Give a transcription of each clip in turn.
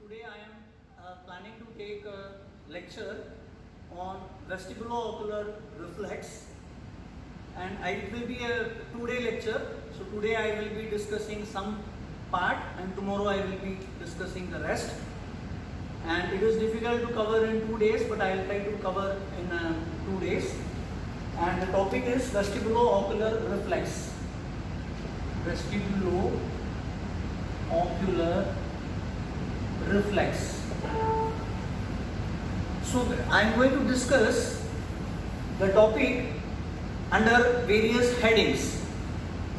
today I am planning to take a lecture on vestibulo-ocular reflex, and it will be a 2-day lecture. So today I will be discussing some part and tomorrow I will be discussing the rest. And it is difficult to cover in 2 days, but I will try to cover in 2 days. And the topic is vestibulo-ocular reflex. Vestibulo-ocular reflex. So I am going to discuss the topic under various headings.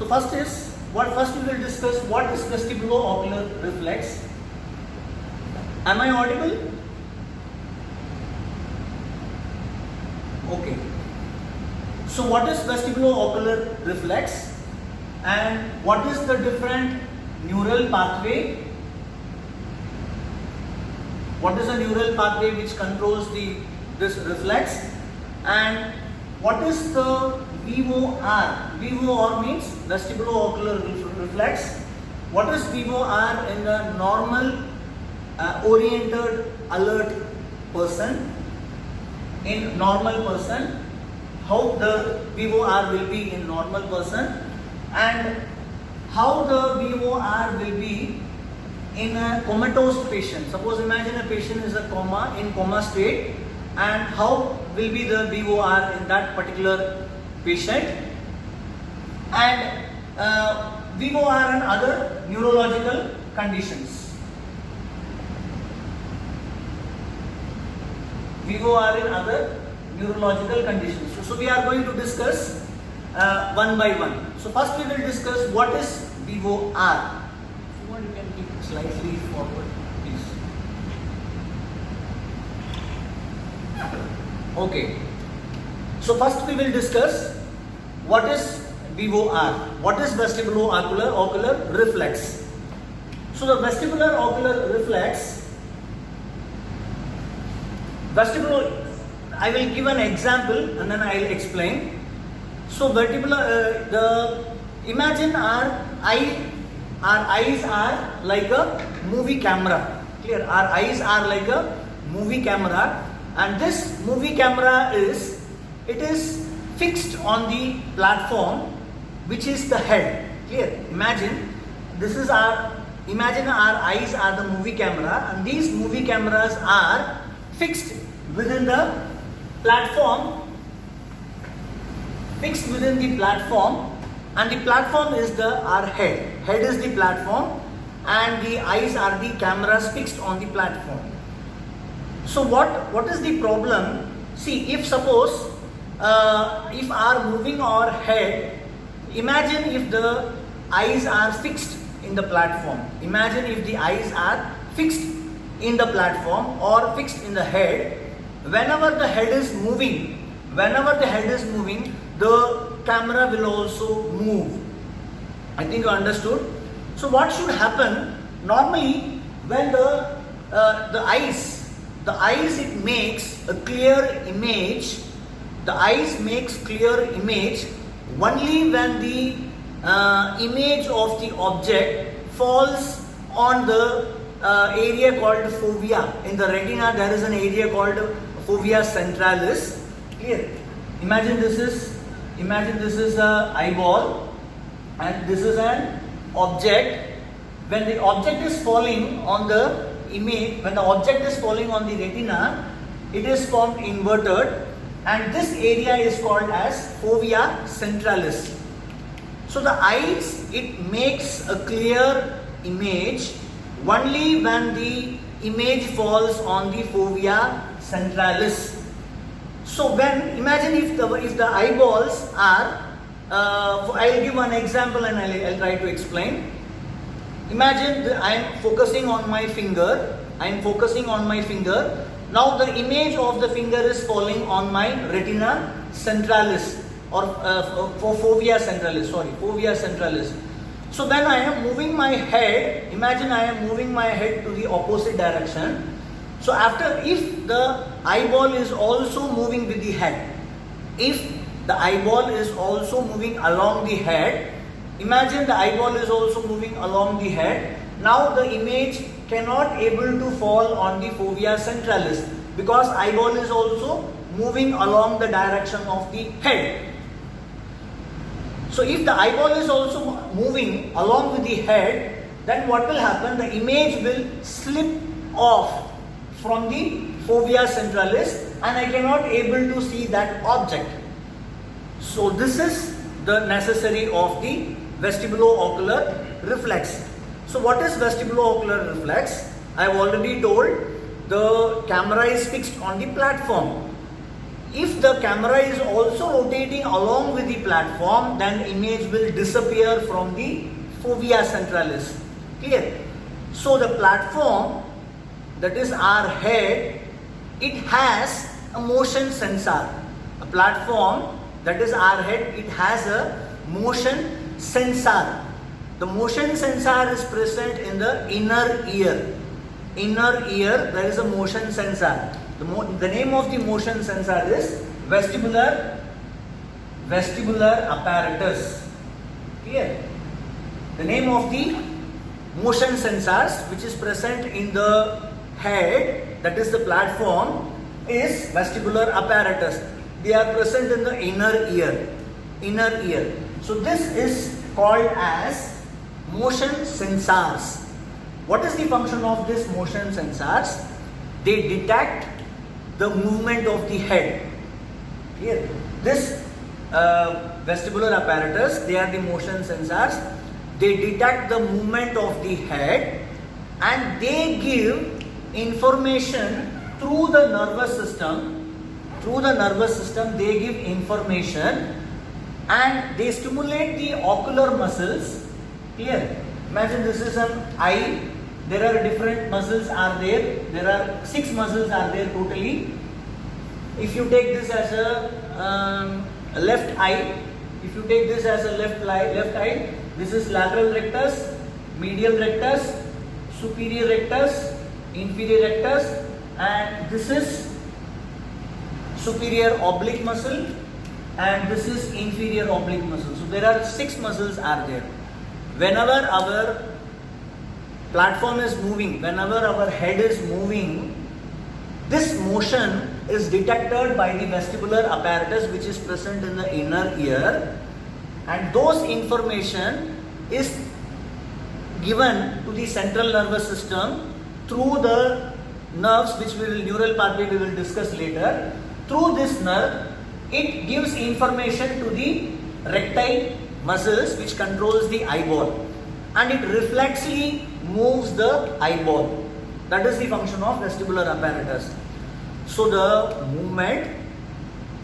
So first we will discuss what is vestibulo-ocular reflex. Am I audible? Okay. So what is vestibulo-ocular reflex and what is the different neural pathway? What is the neural pathway which controls this reflex, and what is the VOR? VOR means vestibulo-ocular reflex. What is VOR in the normal oriented alert person? In normal person, how the VOR will be in normal person, and how the VOR will be in a comatose patient. Suppose imagine a patient is in coma state, and how will be the VOR in that particular patient, and VOR and other neurological conditions. VOR in other neurological conditions. So we are going to discuss one by one. So first we will discuss what is VOR. If you want, you can keep slightly forward, please. Okay. So first we will discuss what is VOR. What is vestibulo-ocular reflex? So the vestibular-ocular reflex, I will give an example and then I will explain. So imagine our eyes are like a movie camera. Clear? Our eyes are like a movie camera, and this movie camera is fixed on the platform, which is the head. Clear? Imagine our eyes are the movie camera, and these movie cameras are fixed within the platform, and the platform is our head. Head is the platform and the eyes are the cameras fixed on the platform. So what is the problem? See, if suppose if are moving our head, imagine if the eyes are fixed in the platform. Imagine if the eyes are fixed in the platform or fixed in the head. Whenever the head is moving, the camera will also move. I think you understood. So what should happen? Normally, when the eyes it makes a clear image. The eyes makes clear image only when the image of the object falls on the area called fovea. In the retina, there is an area called fovea centralis. Clear? Imagine this is a eyeball and this is an object. When the object is falling on the image, when the object is falling on the retina, it is formed inverted, and this area is called as fovea centralis. So the eyes, it makes a clear image only when the image falls on the fovea centralis. So imagine if the eyeballs are, I'll give one example and I'll try to explain. Imagine I am focusing on my finger. Now the image of the finger is falling on my retina centralis or fovea centralis. So then I am moving my head. Imagine I am moving my head to the opposite direction. So if the eyeball is also moving with the head, imagine the eyeball is also moving along the head. Now the image cannot able to fall on the fovea centralis because eyeball is also moving along the direction of the head. So if the eyeball is also moving along with the head, then what will happen? The image will slip off from the fovea centralis and I cannot able to see that object. So this is the necessary of the vestibulo-ocular reflex. So what is vestibulo-ocular reflex? I have already told the camera is fixed on the platform. If the camera is also rotating along with the platform, then image will disappear from the fovea centralis. Clear? So the platform, that is our head, it has a motion sensor. A platform, that is our head, it has a motion sensor. The motion sensor is present in the inner ear. Inner ear, there is a motion sensor. The name of the motion sensor is vestibular apparatus. Clear? The name of the motion sensors which is present in the head, that is the platform, is vestibular apparatus. They are present in the inner ear. Inner ear. So this is called as motion sensors. What is the function of this motion sensors? They detect the movement of the head. Here, this vestibular apparatus, they are the motion sensors. They detect the movement of the head and they give information through the nervous system. Through the nervous system, they give information and they stimulate the ocular muscles. Clear? Imagine this is an eye. There are different muscles are there. There are 6 muscles are there totally. If you take this as a left eye, if you take this as a left eye, this is lateral rectus, medial rectus, superior rectus, inferior rectus, and this is superior oblique muscle, and this is inferior oblique muscle. So there are 6 muscles are there. Whenever our platform is moving, whenever our head is moving, this motion is detected by the vestibular apparatus which is present in the inner ear, and those information is given to the central nervous system through the nerves which we will, neural pathway we will discuss later. Through this nerve, it gives information to the recti muscles which controls the eyeball, and it reflexly moves the eyeball. That is the function of vestibular apparatus. So the movement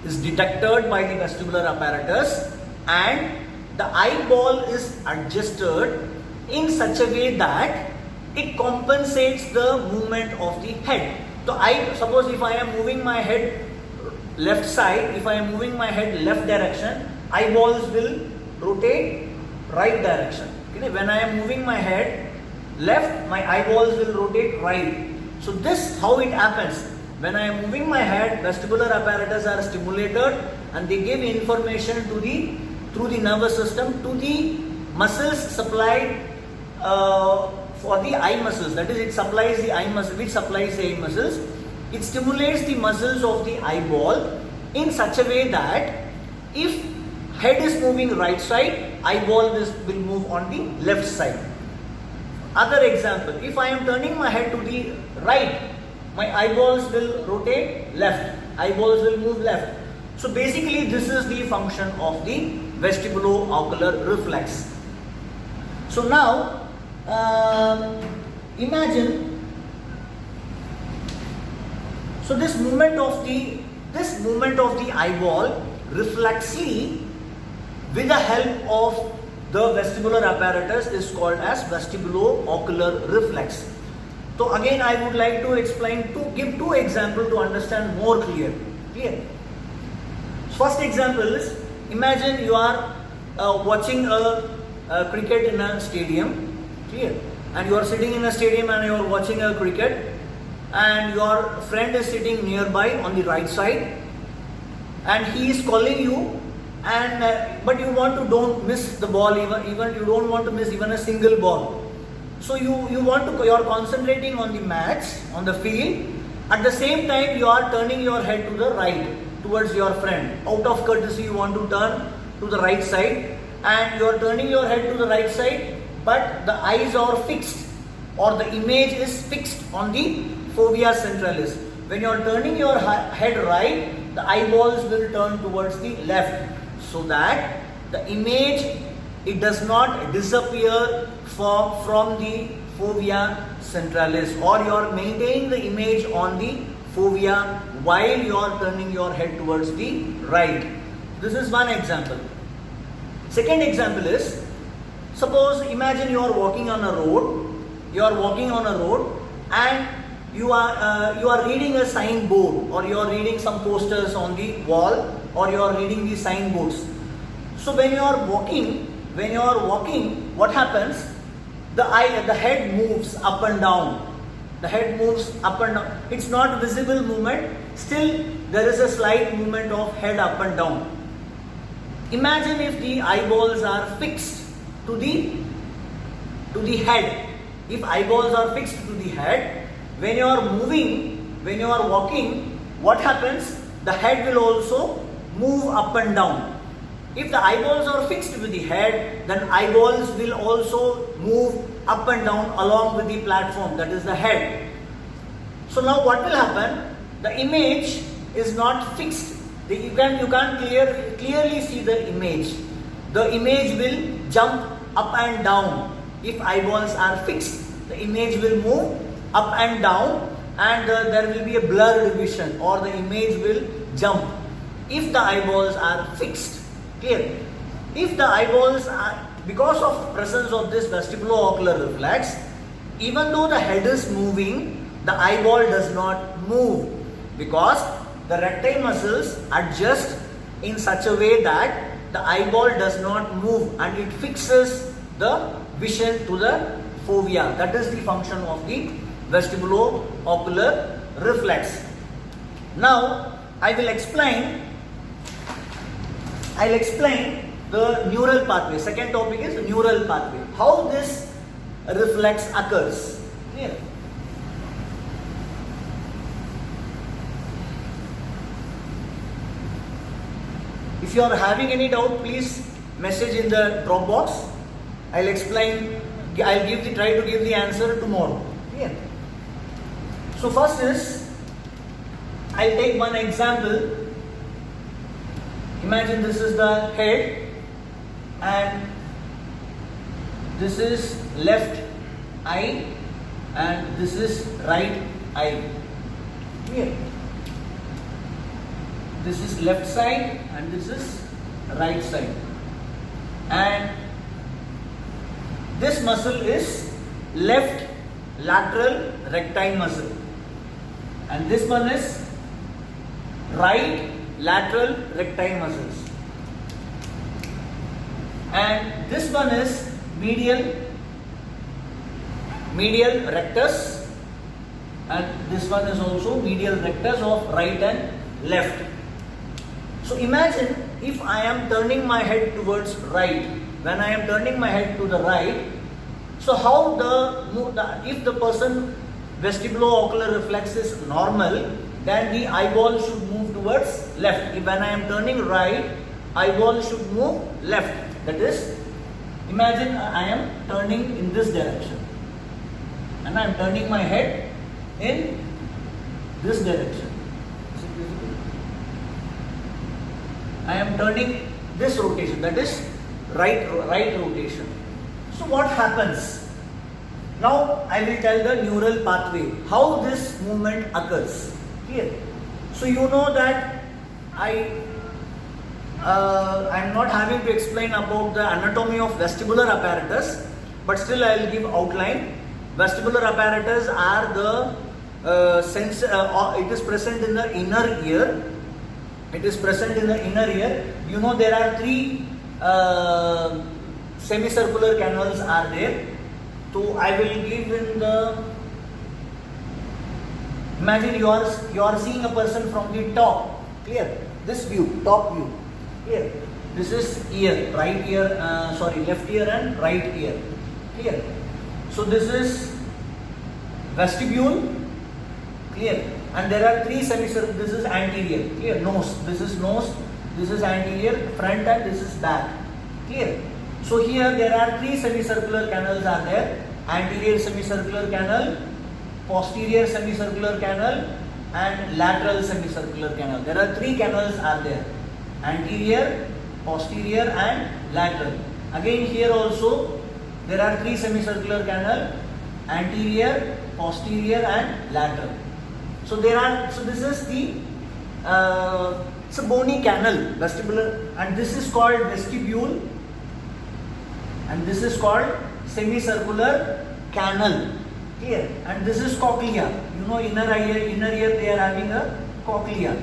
is detected by the vestibular apparatus and the eyeball is adjusted in such a way that it compensates the movement of the head. So suppose if I am moving my head left side, if I am moving my head left direction, eyeballs will rotate right direction. Okay? When I am moving my head left, my eyeballs will rotate right. So this how it happens. When I am moving my head, vestibular apparatus are stimulated and they give information to the through the nervous system to the muscles supplied for the eye muscles. That is, it supplies the eye muscle, which supplies the eye muscles. It stimulates the muscles of the eyeball in such a way that if head is moving right side, eyeball will move on the left side. Other example, if I am turning my head to the right, my eyeballs will rotate left, eyeballs will move left. So basically this is the function of the vestibulo-ocular reflex. So now imagine, so this movement of the eyeball reflexly with the help of the vestibular apparatus is called as vestibulo-ocular reflex. So again I would like to give 2 examples to understand more clear. First example is, imagine you are watching a cricket in a stadium, and you are sitting in a stadium and you are watching a cricket, and your friend is sitting nearby on the right side, and he is calling you, and but you don't miss the ball, even you don't want to miss even a single ball. So you are concentrating on the match, on the field. At the same time, you are turning your head to the right towards your friend. Out of courtesy, you want to turn to the right side, and you are turning your head to the right side, but the eyes are fixed, or the image is fixed on the fovea centralis. When you are turning your head right, the eyeballs will turn towards the left, so that the image, it does not disappear from the fovea centralis, or you are maintaining the image on the fovea while you are turning your head towards the right. This is one example. Second example is, suppose, imagine you are walking on a road, and you are reading a signboard, or you are reading some posters on the wall, or you are reading the signboards. So when you are walking, what happens? The head moves up and down. The head moves up and down. It's not visible movement. Still, there is a slight movement of head up and down. Imagine if the eyeballs are fixed to the head. If eyeballs are fixed to the head, when you are moving, when you are walking, what happens? The head will also move up and down. If the eyeballs are fixed with the head, then eyeballs will also move up and down along with the platform, that is the head. So now what will happen? The image is not fixed. You can't clearly see the image. The image will jump up and down. If eyeballs are fixed, the image will move up and down, and there will be a blurred vision, or the image will jump. If the eyeballs are fixed, clear. If the eyeballs are, because of presence of this vestibulo-ocular reflex, even though the head is moving, the eyeball does not move, because the recti muscles adjust in such a way that the eyeball does not move, and it fixes the vision to the fovea. That is the function of the vestibulo-ocular reflex. Now I will explain the neural pathway. Second topic is neural pathway. How this reflex occurs. Clear? If you are having any doubt, please message in the drop box. I'll explain. I'll try to give the answer tomorrow. Clear? So first is, I'll take one example. Imagine this is the head, and this is left eye, and this is right eye. Clear? This is left side and this is right side. And this muscle is left lateral recti muscle. And this one is right lateral recti muscles. And this one is medial rectus, and this one is also medial rectus of right and left. So imagine if I am turning my head towards right. When I am turning my head to the right, so how if the person vestibulo-ocular reflex is normal, then the eyeball should move towards left. If when I am turning right, eyeball should move left. That is, imagine I am turning in this direction, and I am turning my head in this direction. I am turning this rotation, that is right rotation. So what happens? Now I will tell the neural pathway, how this movement occurs. Clear? So you know that I am not having to explain about the anatomy of vestibular apparatus, but still I will give outline. Vestibular apparatus are the sense. It is present in the inner ear. It is present in the inner ear. You know there are three semicircular canals are there. So I will give in the. Imagine you are seeing a person from the top. Clear? This view, top view. Clear? This is ear, left ear and right ear. Clear? So this is vestibule, clear, and there are three semicircular. This is anterior, clear. Nose, this is nose, this is anterior, front, and this is back, clear. So here there are three semicircular canals are there: anterior semicircular canal, posterior semicircular canal, and lateral semicircular canal. There are three canals are there: anterior, posterior, and lateral. Again here also there are three semicircular canal: anterior, posterior, and lateral. So this is the it's a bony canal, vestibular, and this is called vestibule, and this is called semicircular canal, clear. And this is cochlea. You know, inner ear they are having a cochlea,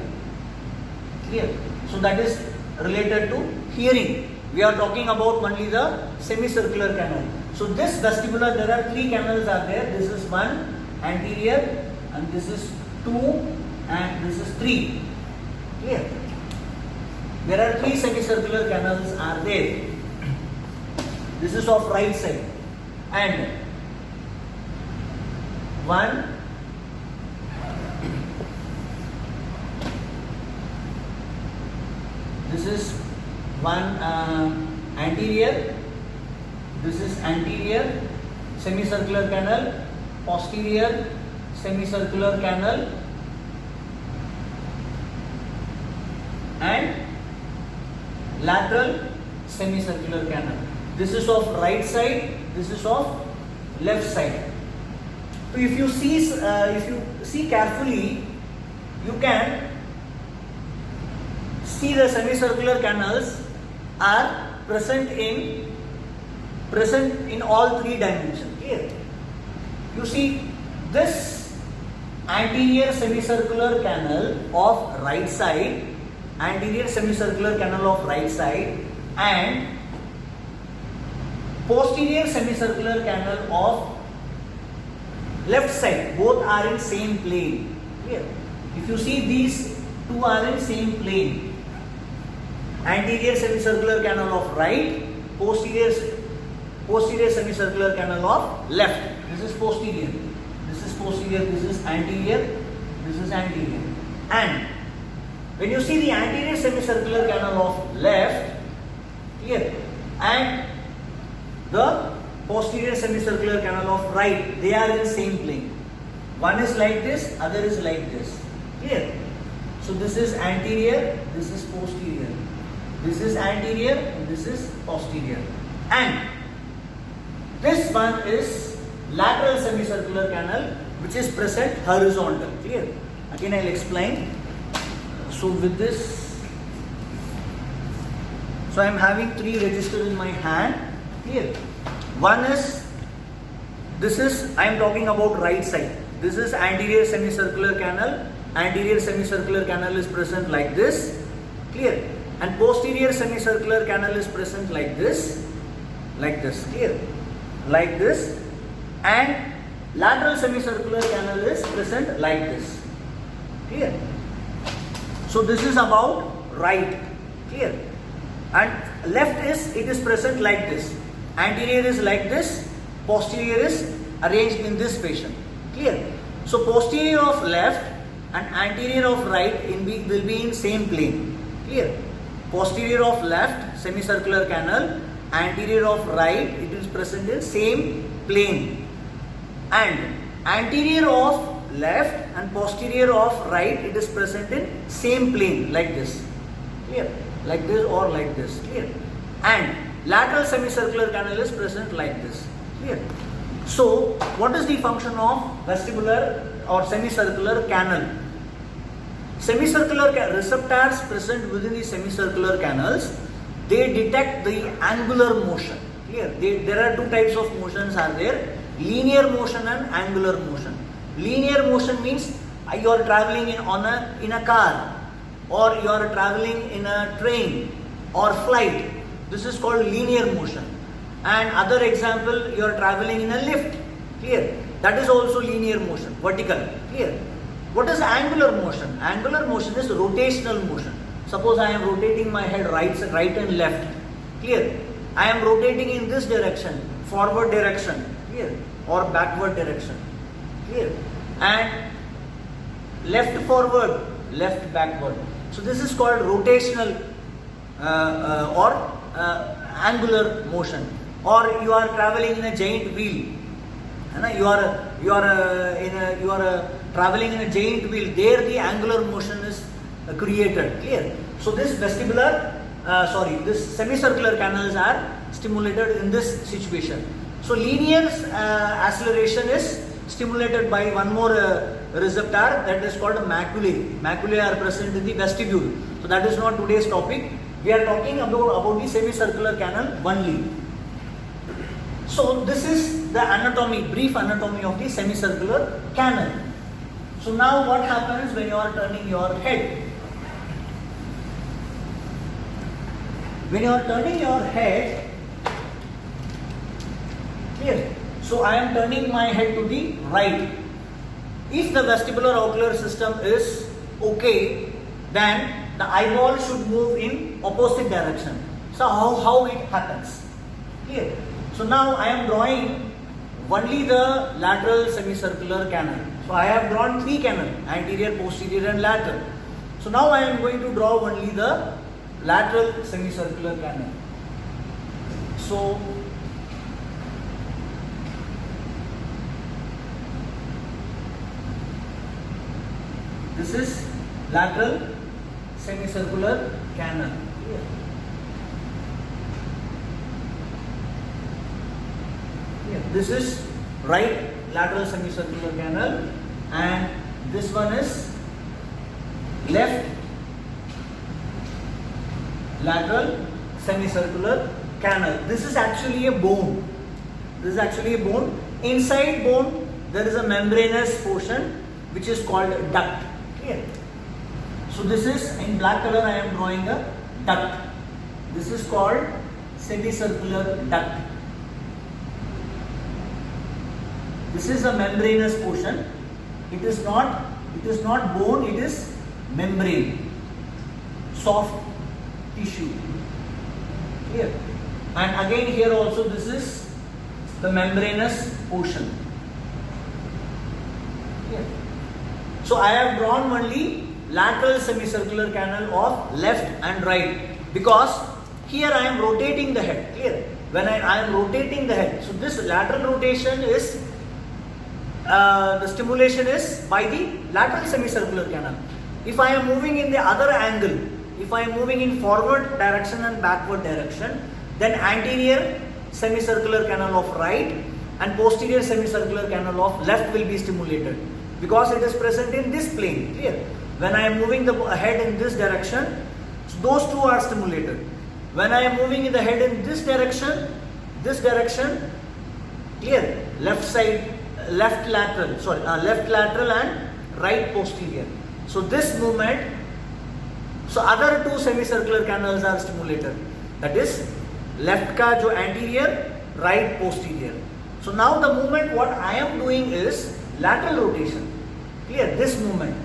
clear. So that is related to hearing. We are talking about only the semicircular canal. So this vestibular, there are three canals are there. This is one, anterior, and this is two, and this is three. Clear? There are three semicircular canals are there. This is of right side, and one, this is one anterior, this is anterior semicircular canal, posterior semicircular canal, and lateral semicircular canal. This is of right side, this is of left side. So if you see carefully, you can see the semicircular canals are present in all three dimensions. Clear? You see this anterior semicircular canal of right side, anterior semicircular canal of right side, and posterior semicircular canal of left side, both are in same plane. Clear? If you see, these two are in same plane. Anterior semicircular canal of right, posterior semicircular canal of left. This is posterior, this is posterior, this is anterior, this is anterior. And when you see the anterior semicircular canal of left, clear, and the posterior semicircular canal of right, they are in same plane. One is like this, other is like this. Clear? So this is anterior, this is posterior. This is anterior, and this is posterior. And this one is lateral semicircular canal, which is present horizontal. Clear? Again I will explain. So with this, so I am having three registers in my hand. Clear? One is, this is, I am talking about right side. This is anterior semicircular canal. Anterior semicircular canal is present like this. Clear? And posterior semicircular canal is present like this. Clear? Like this. And lateral semicircular canal is present like this. Clear? So this is about right. Clear? And left is, it is present like this. Anterior is like this, posterior is arranged in this fashion. Clear? So posterior of left and anterior of right will be in same plane. Clear? Posterior of left semicircular canal, anterior of right, it is present in same plane. And anterior of left and posterior of right, it is present in same plane like this. Clear? Like this or like this. Clear? And lateral semicircular canal is present like this. Clear? So what is the function of vestibular or semicircular canal? Semicircular receptors present within the semicircular canals, they detect the angular motion. Clear? There are two types of motions are there: linear motion and angular motion. Linear motion means you are traveling in a car, or you are traveling in a train or flight. This is called linear motion. And other example, you are traveling in a lift. Clear? That is also linear motion, vertical. Clear? What is angular motion? Angular motion is rotational motion. Suppose I am rotating my head right and left. Clear? I am rotating in this direction, forward direction, clear, or backward direction, clear, and left forward, left backward. So this is called rotational or angular motion. Or you are traveling in a giant wheel. You are traveling in a giant wheel. There the angular motion is created. Clear. So this this semicircular canals are stimulated in this situation. So linear acceleration is stimulated by one more receptor, that is called maculae. Maculae are present in the vestibule. So that is not today's topic. We are talking about the semicircular canal only. So this is the anatomy, brief anatomy of the semicircular canal. So now what happens when you are turning your head? When you are turning your head, clear. So I am turning my head to the right. If the vestibular ocular system is okay, then the eyeball should move in opposite direction. So how it happens? Clear. So now I am drawing only the lateral semicircular canal. So I have drawn three canals, anterior, posterior and lateral. So now I am going to draw only the lateral semicircular canal. So this is lateral semicircular canal. This is right lateral semicircular canal, and this one is left lateral semicircular canal. This is actually a bone. This is actually a bone. Inside bone there is a membranous portion which is called duct. Clear? So this is in black color. I am drawing a duct. This is called semicircular duct. This is a membranous portion. It is not bone, it is membrane, soft tissue. Here. And again here also this is the membranous portion. Here. So I have drawn only lateral semicircular canal of left and right, because here I am rotating the head. Clear? When I am rotating the head. So this lateral rotation is the stimulation is by the lateral semicircular canal. If I am moving in the other angle, if I am moving in forward direction and backward direction, then anterior semicircular canal of right and posterior semicircular canal of left will be stimulated, because it is present in this plane. Clear? When I am moving the head in this direction, so those two are stimulated. When I am moving in the head in this direction, clear? Left lateral and right posterior. So this movement, so other two semicircular canals are stimulated. That is left ka jo anterior, right posterior. So now the movement what I am doing is lateral rotation. Clear? This movement.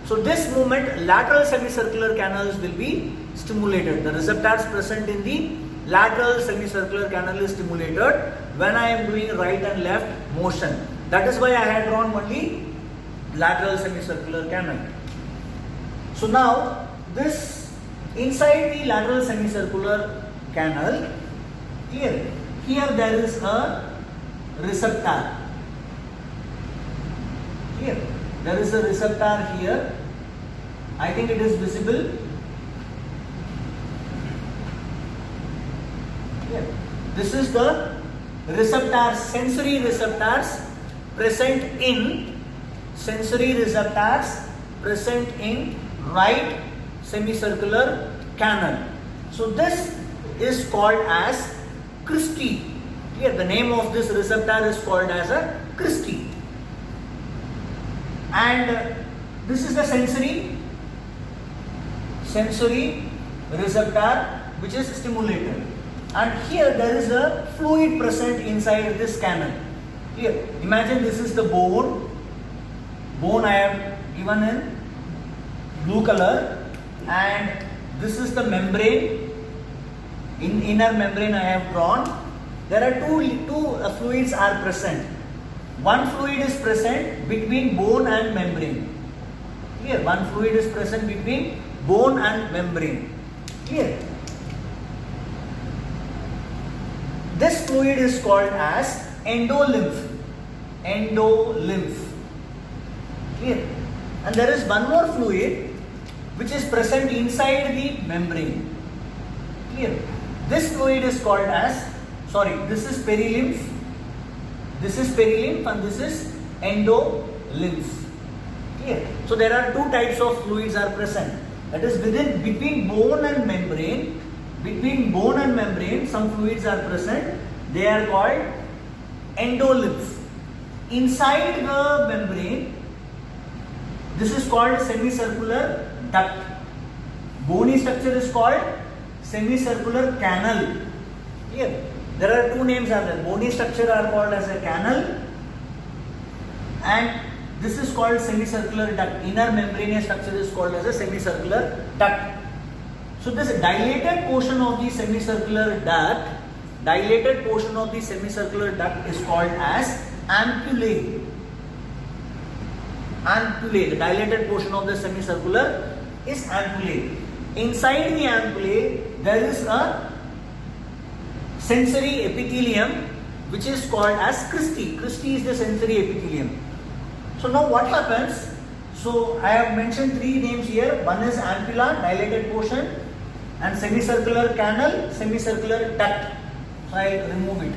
So this movement, lateral semicircular canals will be stimulated. The receptors present in the lateral semicircular canal is stimulated when I am doing right and left motion. That is why I had drawn only lateral semicircular canal. So now this inside the lateral semicircular canal, here there is a receptor. Here there is a receptor here. I think it is visible. Here. This is the receptors, sensory receptors present in right semicircular canal. So this is called as cristae. Here the name of this receptor is called as a cristae. And this is the sensory receptor which is stimulated. And here there is a fluid present inside this canal. Here, imagine this is the bone. Bone I have given in blue color, and this is the membrane. In inner membrane I have drawn. There are two fluids are present. One fluid is present between bone and membrane. Clear? One fluid is present between bone and membrane. Clear? This fluid is called as endolymph. Endolymph. Clear? And there is one more fluid which is present inside the membrane. Clear? This fluid is called as, this is perilymph. This is perilymph and this is endolymph. Clear? So there are two types of fluids are present. That is between bone and membrane. Between bone and membrane, some fluids are present. They are called endolymph. Inside the membrane, this is called semicircular duct. Bony structure is called semicircular canal. Clear? There are two names are there. Bony structure are called as a canal, and this is called semicircular duct. Inner membranous structure is called as a semicircular duct. So this dilated portion of the semicircular duct, is called as ampullae. Ampullae. The dilated portion of the semicircular is ampullae. Inside the ampullae, there is a sensory epithelium which is called as cristae. Cristae is the sensory epithelium. So now what happens? So I have mentioned three names here. One is ampulla, dilated portion, and semicircular canal, semicircular duct. So I will remove it.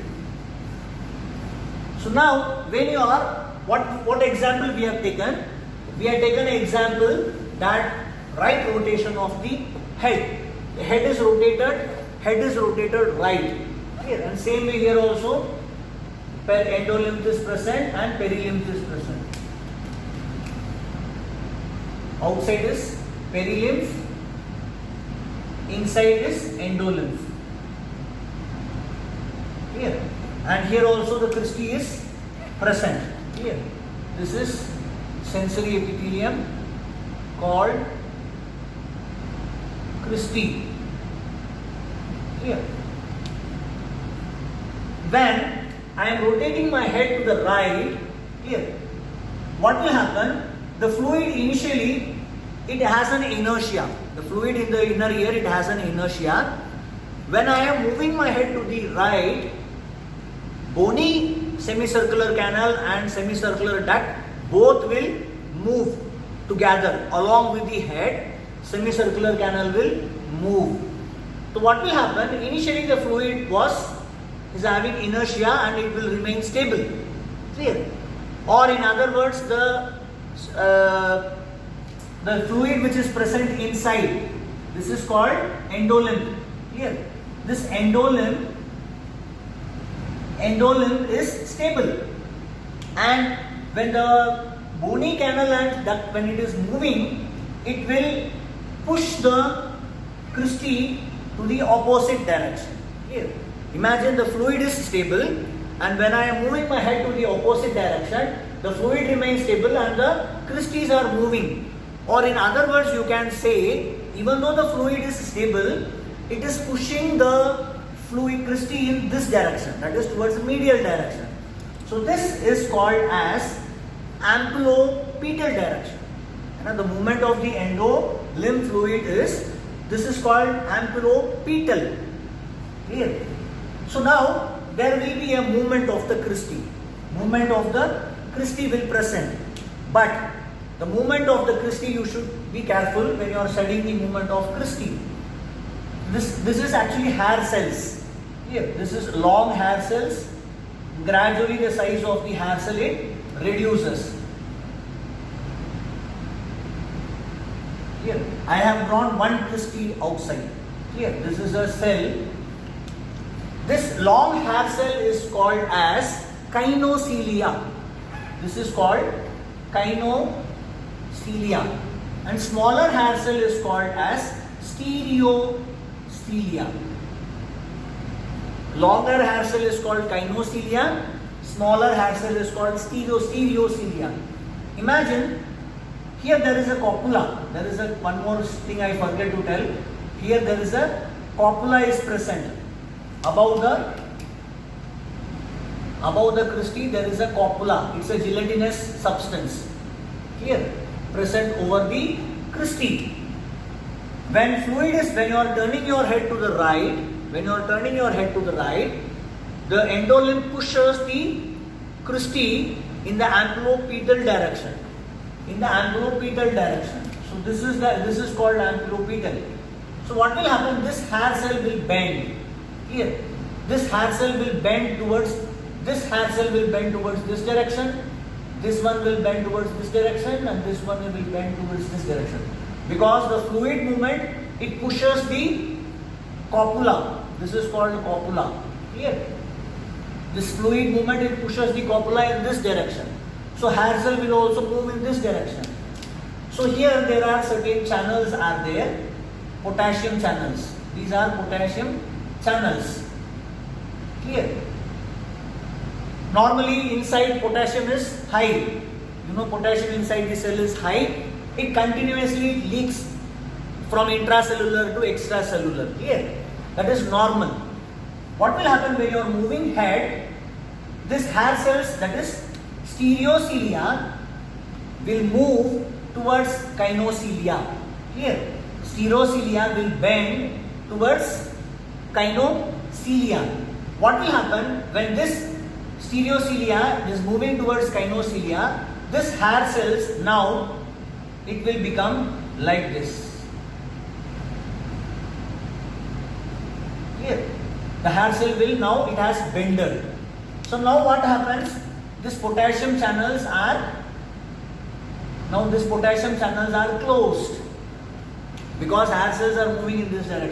So now when you are, what example we have taken? We have taken an example that right rotation of the head. The head is rotated right. Here and same way here also, endolymph is present and perilymph is present. Outside is perilymph, inside is endolymph. Here and here also the cristae is present. Here, this is sensory epithelium called cristae. Here. When I am rotating my head to the right, here, what will happen? The fluid initially, it has an inertia. The fluid in the inner ear, it has an inertia. When I am moving my head to the right, bony semicircular canal and semicircular duct both will move together along with the head. Semicircular canal will move. So what will happen? Initially the fluid is having inertia and it will remain stable. Clear? Or in other words, the fluid which is present inside, this is called endolymph. Clear? This endolymph is stable, and when the bony canal and duct, when it is moving, it will push the cristae to the opposite direction. Clear? Imagine the fluid is stable, and when I am moving my head to the opposite direction, the fluid remains stable and the cristae are moving. Or in other words, you can say, even though the fluid is stable, it is pushing the fluid cristae in this direction, that is towards the medial direction. So this is called as ampulopetal direction. And the movement of the endolymph fluid this is called ampulopetal. Clear? So now there will be a movement of the cristae. Movement of the cristae will present. But the movement of the cristae, you should be careful when you are studying the movement of cristae. This is actually hair cells. Here, this is long hair cells. Gradually the size of the hair cell it reduces. Here, I have drawn one cristae outside. Here, this is a cell. This long hair cell is called as gynoecilia. This is called gynoecilia. And smaller hair cell is called as stereocilia. Longer hair cell is called gynoecilia. Smaller hair cell is called stereocilia. Imagine, here there is a copula. There is one more thing I forget to tell. Here there is a copula is present above the cristae. There is a copula. It's a gelatinous substance. Clear? Present over the cristae. When you are turning your head to the right, the endolimb pushes the cristae in the ampulopetal direction. So this is called ampulopetal. So what will happen? This hair cell will bend. Here, this hair cell will bend towards this direction. This one will bend towards this direction, and this one will bend towards this direction. Because the fluid movement, it pushes the copula. This is called copula. Here, this fluid movement, it pushes the copula in this direction. So hair cell will also move in this direction. So here there are certain channels are there, potassium channels. These are potassium channels. Clear? Normally inside potassium is high. Potassium inside the cell is high. It continuously leaks from intracellular to extracellular. Clear? That is normal. What will happen when you are moving head? This hair cells, that is stereocilia, will move towards gynoecilia. Clear? Stereocilia will bend towards gynoecilia. What will happen when this stereocilia is moving towards gynoecilia? This hair cells now, it will become like this. Clear? The hair cell will now, it has bended. So now what happens? These potassium channels are closed because hair cells are moving in this direction.